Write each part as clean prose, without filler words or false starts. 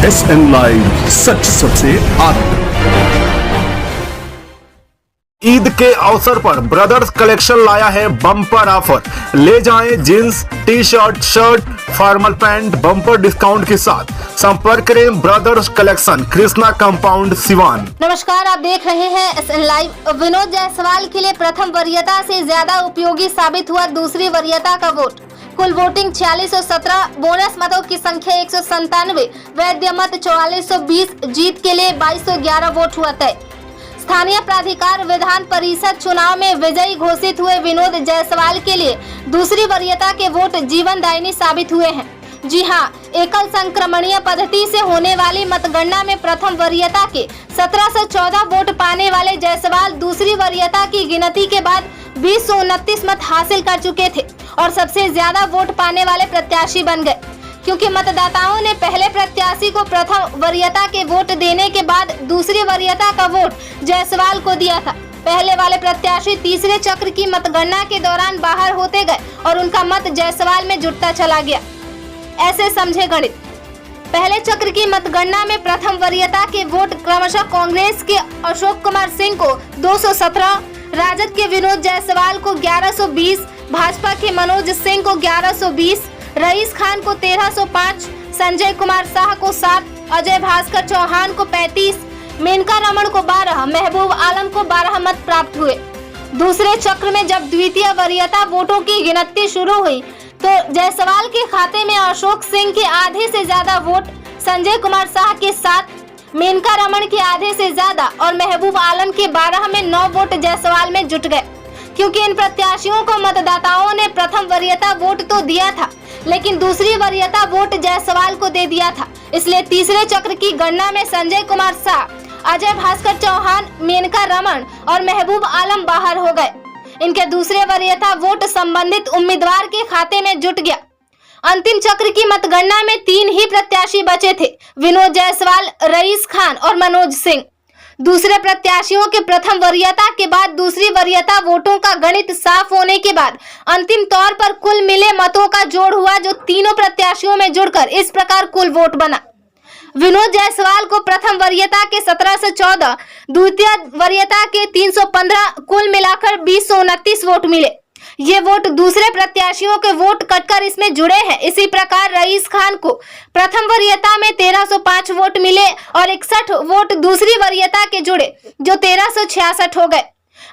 SN live, सच सबसे आगे। ईद के अवसर पर ब्रदर्स कलेक्शन लाया है बम्पर ऑफर। ले जाएं jeans, T shirt, shirt, formal pant bumper discount के साथ। संपर्क करें brothers collection, Krishna compound, Siwan. नमस्कार, आप देख रहे हैं SN लाइव। विनोद जायसवाल के लिए प्रथम वरीयता से ज्यादा उपयोगी साबित हुआ दूसरी वरीयता का वोट। कुल वोटिंग 4617, बोनस मतों की संख्या 197, वैध मत 4420, जीत के लिए 2211 वोट हुआ तय। स्थानीय प्राधिकार विधान परिषद चुनाव में विजयी घोषित हुए विनोद जायसवाल के लिए दूसरी वरीयता के वोट जीवनदायिनी साबित हुए हैं। जी हां, एकल संक्रमणीय पद्धति से होने वाली मतगणना में प्रथम वरीयता के 1714 वोट पाने वाले जायसवाल दूसरी वरीयता की गिनती के बाद 2029 मत हासिल कर चुके थे और सबसे ज्यादा वोट पाने वाले प्रत्याशी बन गए, क्योंकि मतदाताओं ने पहले प्रत्याशी को प्रथम वरीयता के वोट देने के बाद दूसरी वरीयता का वोट जायसवाल को दिया था। पहले वाले प्रत्याशी तीसरे चक्र की मतगणना के दौरान बाहर होते गए और उनका मत जायसवाल में जुटता चला गया। ऐसे समझे गणित। पहले चक्र की मतगणना में प्रथम वरीयता के वोट क्रमशः कांग्रेस के अशोक कुमार सिंह को 217, राजद के विनोद जायसवाल को 1120, भाजपा के मनोज सिंह को 1120, रईस खान को 1305, संजय कुमार शाह को 7, अजय भास्कर चौहान को 35, मेनका रमन को 12, महबूब आलम को 12 मत प्राप्त हुए। दूसरे चक्र में जब द्वितीय वरीयता वोटों की गिनती शुरू हुई तो जायसवाल के खाते में अशोक सिंह के आधे से ज्यादा वोट, संजय कुमार शाह के 7, मेनका रमन के आधे से ज्यादा और महबूब आलम के 12 में 9 वोट जायसवाल में जुट गए। क्योंकि इन प्रत्याशियों को मतदाताओं ने प्रथम वरीयता वोट तो दिया था, लेकिन दूसरी वरीयता वोट जायसवाल को दे दिया था, इसलिए तीसरे चक्र की गणना में संजय कुमार शाह, अजय भास्कर चौहान, मेनका रमन और महबूब आलम बाहर हो गए। इनके दूसरे वरीयता वोट संबंधित उम्मीदवार के खाते में जुट गया। अंतिम चक्र की मतगणना में 3 ही प्रत्याशी बचे थे, विनोद जायसवाल, रईस खान और मनोज सिंह। दूसरे प्रत्याशियों के प्रथम वरीयता के बाद दूसरी वरीयता वोटों का गणित साफ होने के बाद अंतिम तौर पर कुल मिले मतों का जोड़ हुआ, जो तीनों प्रत्याशियों में जुड़कर इस प्रकार कुल वोट बना। विनोद जायसवाल को प्रथम वरीयता के 1714, द्वितीय वरीयता के 315, कुल मिलाकर 2029 वोट मिले। ये वोट दूसरे प्रत्याशियों के वोट कटकर इसमें जुड़े हैं। इसी प्रकार रईस खान को प्रथम वरीयता में 1305 वोट मिले और 61 वोट दूसरी वरीयता के जुड़े, जो 1366 हो गए।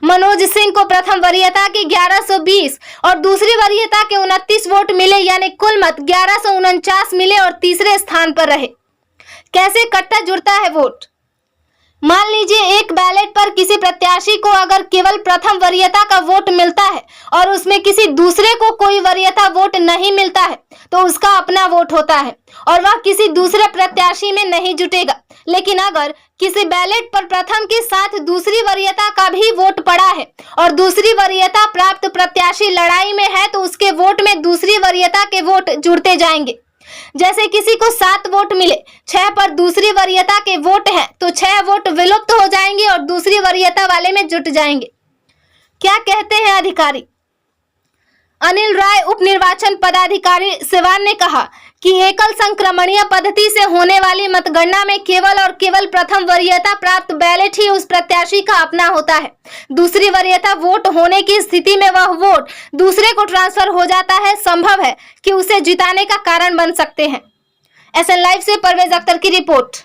मनोज सिंह को प्रथम वरीयता के 1120 और दूसरी वरीयता के 29 वोट मिले, यानी कुल मत 1149 मिले और तीसरे स्थान पर रहे। कैसे कटता जुड़ता है वोट? मान लीजिए एक बैलेट पर किसी प्रत्याशी को अगर केवल प्रथम वरीयता का वोट मिलता है और उसमें किसी दूसरे को कोई वरीयता वोट नहीं मिलता है, तो उसका अपना वोट होता है और वह किसी दूसरे प्रत्याशी में नहीं जुटेगा। लेकिन अगर किसी बैलेट पर प्रथम के साथ दूसरी वरीयता का भी वोट पड़ा है और दूसरी वरीयता प्राप्त प्रत्याशी लड़ाई में है, तो उसके वोट में दूसरी वरीयता के वोट जुड़ते जाएंगे। जैसे किसी को 7 वोट मिले, 6 पर दूसरी वरीयता के वोट हैं, तो 6 वोट विलुप्त हो जाएंगे और दूसरी वरीयता वाले में जुट जाएंगे। क्या कहते हैं अधिकारी? अनिल राय, उप निर्वाचन पदाधिकारी, सिवान ने कहा कि एकल संक्रमणीय पद्धति से होने वाली मतगणना में केवल और केवल प्रथम वरीयता प्राप्त बैलेट ही उस प्रत्याशी का अपना होता है। दूसरी वरीयता वोट होने की स्थिति में वह वोट दूसरे को ट्रांसफर हो जाता है। संभव है कि उसे जिताने का कारण बन सकते हैं। SN लाइव से परवेज अख्तर की रिपोर्ट।